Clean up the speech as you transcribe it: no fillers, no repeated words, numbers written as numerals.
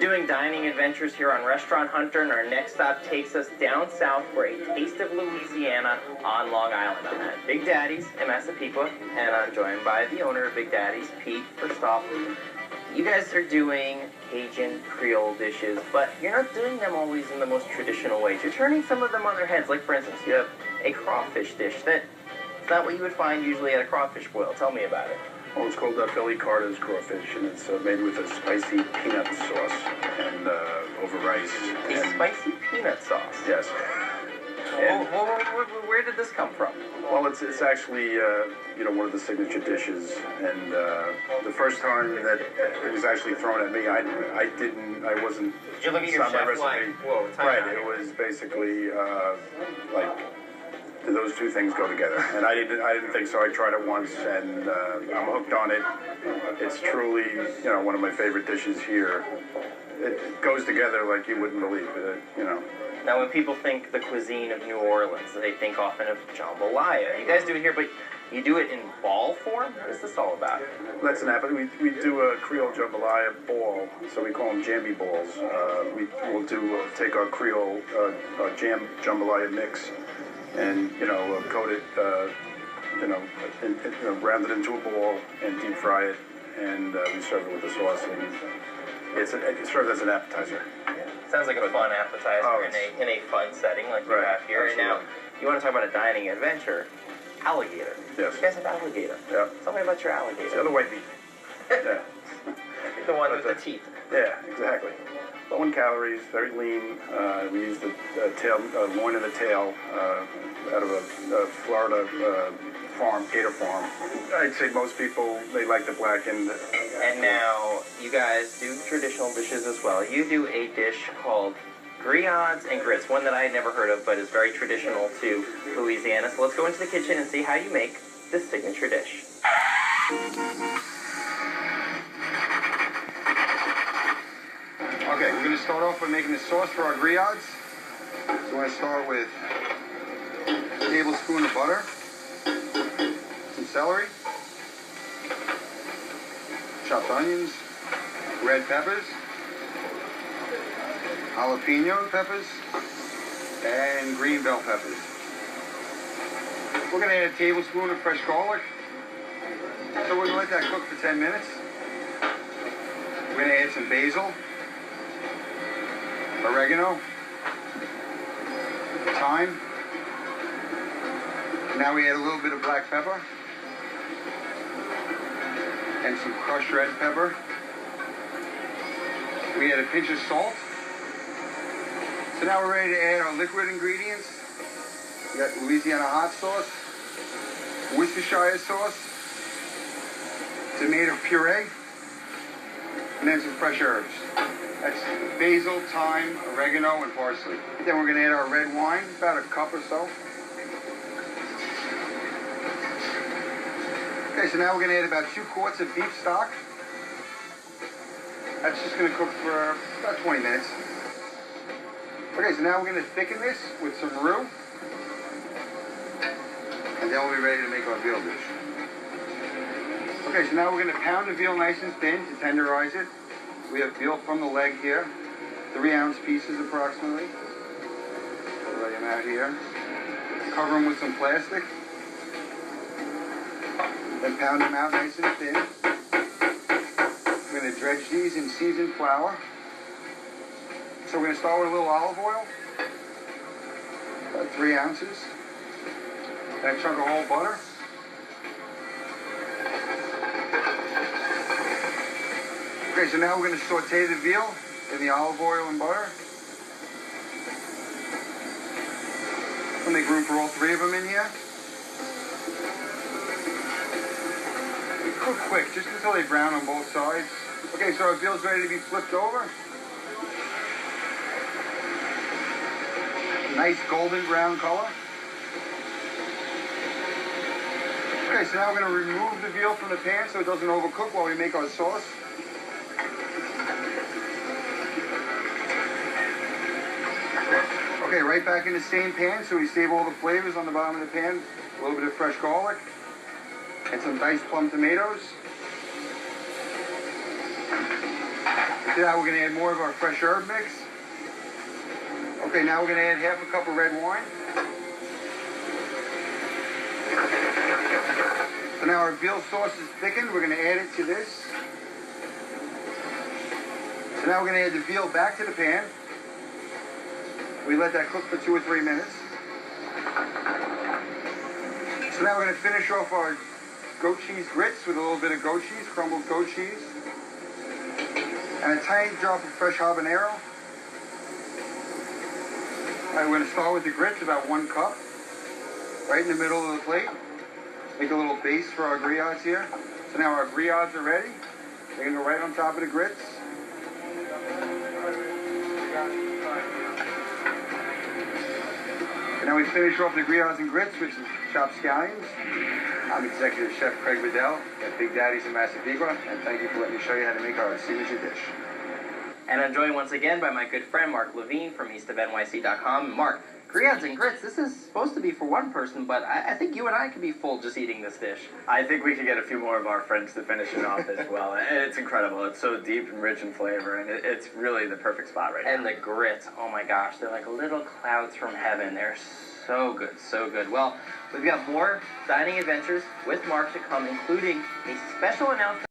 doing dining adventures here on Restaurant Hunter, and our next stop takes us down south for a taste of Louisiana on Long Island. I'm at Big Daddy's in Massapequa, and I'm joined by the owner of Big Daddy's, Pete. First off, you guys are doing Cajun Creole dishes, but you're not doing them always in the most traditional ways. You're turning some of them on their heads. Like, for instance, you have a crawfish dish that's not what you would find usually at a crawfish boil. Tell me about it. Well, it's called Billy Carter's crawfish, and it's made with a spicy peanut sauce and over rice. Spicy peanut sauce? Yes. Where did this come from? Well, it's actually one of the signature dishes, and the first time that it was actually thrown at me, I wasn't. Did you look at your chef like, whoa, right? It was basically like. Those two things go together, and I didn't think so. I tried it once, and I'm hooked on it. It's truly, one of my favorite dishes here. It goes together like you wouldn't believe it, Now, when people think the cuisine of New Orleans, they think often of jambalaya. You guys do it here, but you do it in ball form? What is this all about? That's an app. We do a Creole jambalaya ball, so we call them jamby balls. We'll take our Creole jambalaya mix, and coat it, round it into a ball and deep fry it, and we serve it with the sauce, and it's served as an appetizer. Sounds like a fun appetizer in a fun setting like you have here. Absolutely. And now, you want to talk about a dining adventure? Alligator. Yes. You guys have alligator. Yeah. Tell me about your alligator. It's the other white meat. Yeah. The one with the teeth. Yeah, exactly. Low in calories, very lean. We use the loin and the tail out of a Florida farm, gator farm. I'd say most people, they like the blackened. And now, you guys do traditional dishes as well. You do a dish called griots and grits, one that I had never heard of, but is very traditional to Louisiana. So let's go into the kitchen and see how you make this signature dish. Okay, we're going to start off by making the sauce for our griots. So we're going to start with a tablespoon of butter, some celery, chopped onions, red peppers, jalapeno peppers, and green bell peppers. We're going to add a tablespoon of fresh garlic. So we're going to let that cook for 10 minutes. We're going to add some basil, oregano, thyme. Now we add a little bit of black pepper and some crushed red pepper. We add a pinch of salt. So now we're ready to add our liquid ingredients. We got Louisiana hot sauce, Worcestershire sauce, tomato puree, and then some fresh herbs. That's basil, thyme, oregano, and parsley. Then we're going to add our red wine, about a cup or so. Okay, so now we're going to add about 2 quarts of beef stock. That's just going to cook for about 20 minutes. Okay, so now we're going to thicken this with some roux. And then we'll be ready to make our veal dish. Okay, so now we're going to pound the veal nice and thin to tenderize it. We have veal from the leg here, 3-ounce pieces approximately. Lay them out here. Cover them with some plastic. Then pound them out nice and thin. We're going to dredge these in seasoned flour. So we're going to start with a little olive oil, about 3 ounces. Then a chunk of whole butter. Okay, so now we're going to saute the veal in the olive oil and butter. We'll make room for all 3 of them in here. Cook quick, just until they brown on both sides. Okay, so our veal's ready to be flipped over. Nice golden brown color. Okay, so now we're going to remove the veal from the pan so it doesn't overcook while we make our sauce. Okay, right back in the same pan so we save all the flavors on the bottom of the pan. A little bit of fresh garlic and some diced plum tomatoes. To that, we're going to add more of our fresh herb mix. Okay, now we're going to add half a cup of red wine. So now our veal sauce is thickened. We're going to add it to this. So now we're going to add the veal back to the pan. We let that cook for 2 or 3 minutes. So now we're going to finish off our goat cheese grits with a little bit of goat cheese, crumbled goat cheese, and a tiny drop of fresh habanero. All right, we're going to start with the grits, about 1 cup, right in the middle of the plate. Make a little base for our griots here. So now our griots are ready. They're going to go right on top of the grits. And now we finish off the griots and grits with some chopped scallions. I'm Executive Chef Craig Bedell at Big Daddy's in Massapequa, and thank you for letting me show you how to make our signature dish. And I'm joined once again by my good friend Mark Levine from eastofnyc.com. Mark, griots and grits, this is supposed to be for one person, but I think you and I could be full just eating this dish. I think we could get a few more of our friends to finish it off as well. And it's incredible. It's so deep and rich in flavor, and it's really the perfect spot right now. And the grits, oh my gosh, they're like little clouds from heaven. They're so good, so good. Well, we've got more dining adventures with Mark to come, including a special announcement.